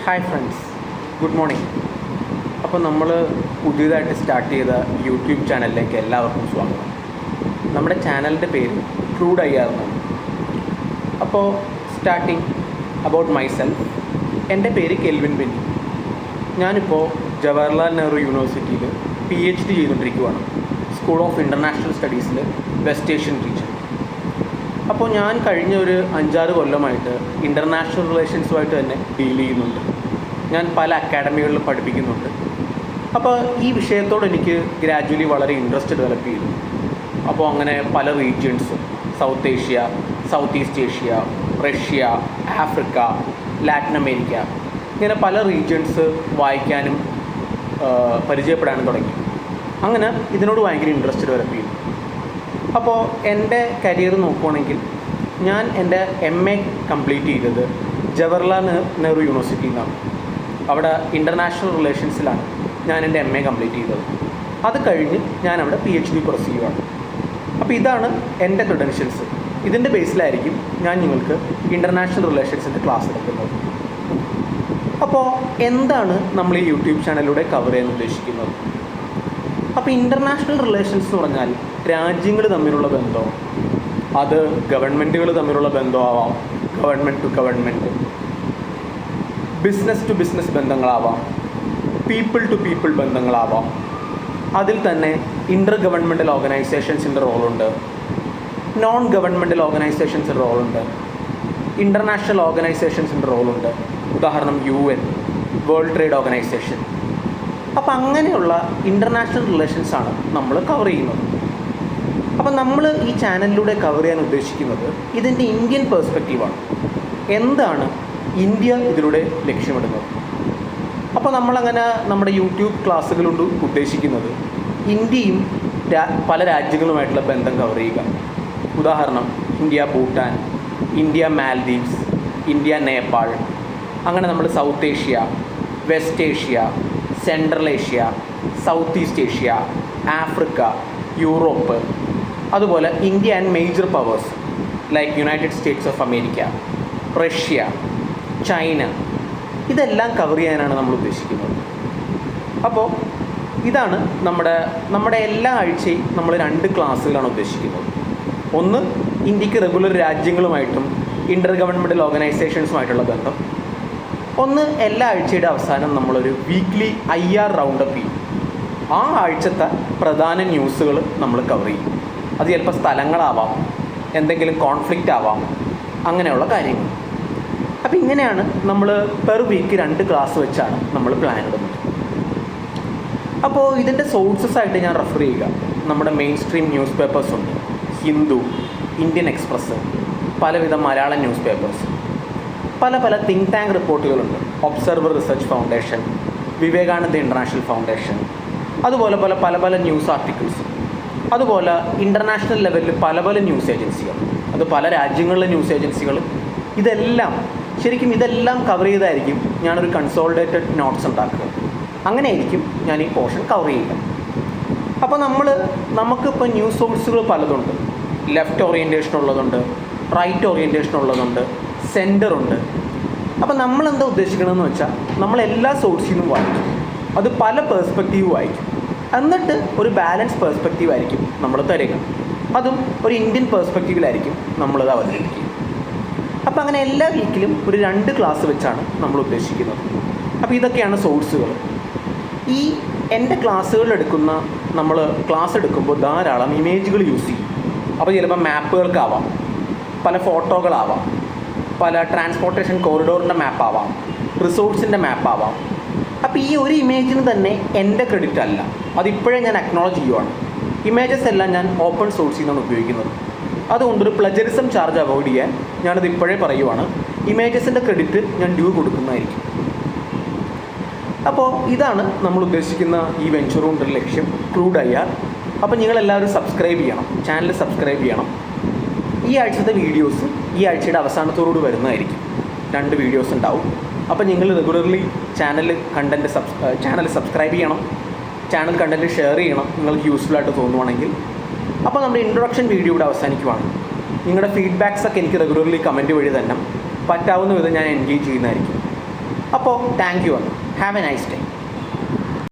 Hi friends, good morning. അപ്പോൾ നമ്മൾ പുതിയതായിട്ട് സ്റ്റാർട്ട് ചെയ്ത യൂട്യൂബ് ചാനലിലേക്ക് എല്ലാവർക്കും സ്വാഗതം. നമ്മുടെ ചാനലിൻ്റെ പേര് ക്രൂഡ് ഐ ആർ എന്നാണ്. അപ്പോൾ സ്റ്റാർട്ടിങ് അബൌട്ട് മൈസെൽഫ്. എൻ്റെ പേര് കെൽവിൻ ബെന്നി. ഞാനിപ്പോൾ ജവഹർലാൽ നെഹ്റു യൂണിവേഴ്സിറ്റിയിൽ PhD ചെയ്തുകൊണ്ടിരിക്കുകയാണ്, സ്കൂൾ ഓഫ് ഇൻ്റർനാഷണൽ സ്റ്റഡീസിൽ വെസ്റ്റ് ഏഷ്യൻ റീജിയൻ. അപ്പോൾ ഞാൻ കഴിഞ്ഞ ഒരു 5-6 കൊല്ലമായിട്ട് ഇൻ്റർനാഷണൽ റിലേഷൻസുമായിട്ട് തന്നെ ഡീൽ ചെയ്യുന്നുണ്ട്. ഞാൻ പല അക്കാഡമികളിൽ പഠിപ്പിക്കുന്നുണ്ട്. അപ്പോൾ ഈ വിഷയത്തോട് എനിക്ക് ഗ്രാജുവലി വളരെ ഇൻട്രസ്റ്റ് ഡെവലപ്പ് ചെയ്തു. അപ്പോൾ അങ്ങനെ പല റീജിയൻസും, South Asia, South East Asia, Russia, Africa, Latin America, ഇങ്ങനെ പല റീജിയൻസ് വായിക്കാനും പരിചയപ്പെടാനും തുടങ്ങി. അങ്ങനെ ഇതിനോട് ഭയങ്കര ഇൻട്രസ്റ്റ് ഡെവലപ്പ് ചെയ്തു. അപ്പോൾ എൻ്റെ കരിയർ നോക്കുകയാണെങ്കിൽ ഞാൻ എൻ്റെ MA കംപ്ലീറ്റ് ചെയ്തത് ജവഹർലാൽ നെഹ്റു യൂണിവേഴ്സിറ്റിയിൽ നിന്നാണ്. അവിടെ ഇൻ്റർനാഷണൽ റിലേഷൻസിലാണ് ഞാൻ എൻ്റെ MA കംപ്ലീറ്റ് ചെയ്തത്. അത് കഴിഞ്ഞ് ഞാൻ അവിടെ PhD പ്രൊസീവ് ചെയ്യുകയാണ്. അപ്പോൾ ഇതാണ് എൻ്റെ ക്രെഡൻഷ്യൽസ്. ഇതിൻ്റെ ബേസിലായിരിക്കും ഞാൻ നിങ്ങൾക്ക് ഇൻ്റർനാഷണൽ റിലേഷൻസിൻ്റെ ക്ലാസ് എടുക്കുന്നത്. അപ്പോൾ എന്താണ് നമ്മൾ ഈ യൂട്യൂബ് ചാനലിലൂടെ കവർ ചെയ്യാൻ ഉദ്ദേശിക്കുന്നത്? അപ്പോൾ ഇൻ്റർനാഷണൽ റിലേഷൻസ് എന്ന് പറഞ്ഞാൽ രാജ്യങ്ങൾ തമ്മിലുള്ള ബന്ധം, അത് ഗവൺമെൻറ്റുകൾ തമ്മിലുള്ള ബന്ധമാവാം, government to government, business to business ബന്ധങ്ങളാവാം, പീപ്പിൾ ടു പീപ്പിൾ ബന്ധങ്ങളാവാം. അതിൽ തന്നെ ഇൻ്റർ ഗവൺമെൻറ്റൽ ഓർഗനൈസേഷൻസിൻ്റെ റോളുണ്ട്, നോൺ ഗവൺമെൻറ്റൽ ഓർഗനൈസേഷൻസിൻ്റെ റോളുണ്ട്, ഇൻ്റർനാഷണൽ ഓർഗനൈസേഷൻസിൻ്റെ റോളുണ്ട്. ഉദാഹരണം UN, വേൾഡ് ട്രേഡ് ഓർഗനൈസേഷൻ. അപ്പോൾ അങ്ങനെയുള്ള ഇൻ്റർനാഷണൽ റിലേഷൻസാണ് നമ്മൾ കവർ ചെയ്യുന്നത്. അപ്പോൾ നമ്മൾ ഈ ചാനലിലൂടെ കവർ ചെയ്യാൻ ഉദ്ദേശിക്കുന്നത് ഇതിൻ്റെ ഇന്ത്യൻ പേഴ്സ്പെക്റ്റീവാണ്. എന്താണ് ഇന്ത്യ ഇതിലൂടെ ലക്ഷ്യമിടുന്നത്? അപ്പോൾ നമ്മളങ്ങനെ നമ്മുടെ യൂട്യൂബ് ക്ലാസ്സുകളുണ്ട് ഉദ്ദേശിക്കുന്നത് ഇന്ത്യയും പല രാജ്യങ്ങളുമായിട്ടുള്ള ബന്ധം കവർ ചെയ്യുക. ഉദാഹരണം India Bhutan, India Maldives, India Nepal, അങ്ങനെ നമ്മൾ South Asia, West Asia, Central Asia, South East Asia, Africa, Europe, അതുപോലെ India and major powers like United States of America, Russia, China, ഇതെല്ലാം കവർ ചെയ്യാനാണ് നമ്മൾ ഉദ്ദേശിക്കുന്നത്. അപ്പോൾ ഇതാണ് നമ്മുടെ എല്ലാ ആഴ്ചയും നമ്മൾ 2 ക്ലാസ്സുകളാണ് ഉദ്ദേശിക്കുന്നത്. ഒന്ന് ഇന്ത്യക്ക് റെഗുലർ രാജ്യങ്ങളുമായിട്ടും ഇൻ്റർ ഗവൺമെൻറ്റൽ ഓർഗനൈസേഷൻസുമായിട്ടുള്ള ബന്ധം. ഒന്ന് എല്ലാ ആഴ്ചയുടെ അവസാനം നമ്മളൊരു വീക്ക്ലി IR റൗണ്ടപ്പ് ചെയ്യും. ആ ആഴ്ചത്തെ പ്രധാന ന്യൂസുകൾ നമ്മൾ കവർ ചെയ്യും. അത് ചിലപ്പോൾ സ്ഥലങ്ങളാവാം, എന്തെങ്കിലും കോൺഫ്ലിക്റ്റ് ആവാം, അങ്ങനെയുള്ള കാര്യങ്ങൾ. അപ്പോൾ ഇങ്ങനെയാണ് നമ്മൾ പെർ വീക്ക് 2 ക്ലാസ് വെച്ചാണ് നമ്മൾ പ്ലാൻ ഇടുന്നത്. അപ്പോൾ ഇതിൻ്റെ സോഴ്സസ് ആയിട്ട് ഞാൻ റെഫർ ചെയ്യുക, നമ്മുടെ മെയിൻ സ്ട്രീം ന്യൂസ് പേപ്പേഴ്സ് ഉണ്ട്. ഹിന്ദു, ഇന്ത്യൻ എക്സ്പ്രസ്, പലവിധ മലയാളം ന്യൂസ് പേപ്പേഴ്സ്, പല തിങ്ക് ടാങ്ക് റിപ്പോർട്ടുകളുണ്ട്. Observer research foundation, Vivekananda international foundation, അതുപോലെ പല ന്യൂസ് ആർട്ടിക്കിൾസ്, അതുപോലെ ഇൻ്റർനാഷണൽ ലെവലിൽ പല ന്യൂസ് ഏജൻസികൾ, അത് പല രാജ്യങ്ങളിലെ ന്യൂസ് ഏജൻസികൾ. ഇതെല്ലാം കവർ ചെയ്തായിരിക്കും ഞാനൊരു കൺസോളിഡേറ്റഡ് നോട്ട്സ് ഉണ്ടാക്കുക. അങ്ങനെയായിരിക്കും ഞാൻ ഈ പോർഷൻ കവർ ചെയ്യുക. അപ്പോൾ നമുക്കിപ്പോൾ ന്യൂസ് സോഴ്സുകൾ പലതുണ്ട്. ലെഫ്റ്റ് ഓറിയൻറ്റേഷൻ ഉള്ളതുണ്ട്, റൈറ്റ് ഓറിയൻറ്റേഷൻ ഉള്ളതുണ്ട്, സെൻറ്ററുണ്ട്. അപ്പോൾ നമ്മളെന്താ ഉദ്ദേശിക്കണമെന്ന് വെച്ചാൽ നമ്മളെല്ലാ സോഴ്സിൽ നിന്നും വായിക്കും, അത് പല പേഴ്സ്പെക്റ്റീവ് വായിക്കും, എന്നിട്ട് ഒരു ബാലൻസ് പേഴ്സ്പെക്റ്റീവ് ആയിരിക്കും നമ്മൾ തരിക. അതും ഒരു ഇന്ത്യൻ പേഴ്സ്പെക്റ്റീവിലായിരിക്കും നമ്മളത് അവതരിപ്പിക്കുക. അപ്പോൾ അങ്ങനെ എല്ലാ വീക്കിലും ഒരു 2 ക്ലാസ് വെച്ചാണ് നമ്മൾ ഉദ്ദേശിക്കുന്നത്. അപ്പോൾ ഇതൊക്കെയാണ് സോഴ്സുകൾ. ഈ എൻ്റെ നമ്മൾ ക്ലാസ് എടുക്കുമ്പോൾ ധാരാളം ഇമേജുകൾ യൂസ് ചെയ്യും. അപ്പോൾ ചിലപ്പോൾ മാപ്പുകൾക്കാവാം, പല ഫോട്ടോകളാവാം, പല ട്രാൻസ്പോർട്ടേഷൻ കോറിഡോറിൻ്റെ മാപ്പാവാം, റിസോർട്സിൻ്റെ മാപ്പാവാം. അപ്പോൾ ഈ ഒരു ഇമേജിന് തന്നെ എൻ്റെ ക്രെഡിറ്റ് അല്ല, അതിപ്പോഴേ ഞാൻ അക്നോളജ് ചെയ്യുവാണ്. ഇമേജസ് എല്ലാം ഞാൻ ഓപ്പൺ സോഴ്സിൽ നിന്നാണ് ഉപയോഗിക്കുന്നത്. അതുകൊണ്ടൊരു പ്ലജറിസം ചാർജ് അവോയ്ഡ് ചെയ്യാൻ ഞാനത് ഇപ്പോഴേ പറയുവാണ്. ഇമേജസിൻ്റെ ക്രെഡിറ്റ് ഞാൻ ഡ്യൂ കൊടുക്കുന്നതായിരിക്കും. അപ്പോൾ ഇതാണ് നമ്മൾ ഉദ്ദേശിക്കുന്ന ഈ വെഞ്ചർ കൊണ്ടൊരു ലക്ഷ്യം, ക്രൂഡ് IR. അപ്പോൾ നിങ്ങളെല്ലാവരും സബ്സ്ക്രൈബ് ചെയ്യണം, ചാനൽ സബ്സ്ക്രൈബ് ചെയ്യണം. ഈ ആഴ്ചത്തെ വീഡിയോസ് ഈ ആഴ്ചയുടെ അവസാനത്തോടുകൂടി വരുന്നതായിരിക്കും. 2 വീഡിയോസ് ഉണ്ടാവും. അപ്പോൾ നിങ്ങൾ റെഗുലർലി ചാനൽ സബ്സ്ക്രൈബ് ചെയ്യണം, ചാനൽ കണ്ടൻറ്റ് ഷെയർ ചെയ്യണം നിങ്ങൾക്ക് യൂസ്ഫുൾ ആയിട്ട് തോന്നുവാണെങ്കിൽ. അപ്പോൾ നമ്മുടെ ഇൻട്രൊഡക്ഷൻ വീഡിയോ ഇവിടെ അവസാനിക്കുവാണ്. നിങ്ങളുടെ ഫീഡ്ബാക്സൊക്കെ എനിക്ക് റെഗുലർലി കമൻറ്റ് വഴി തന്നെ പറ്റാവുന്ന വിധം ഞാൻ എൻഗേജ് ചെയ്യുന്നതായിരിക്കും. അപ്പോൾ thank you. Have A nice day.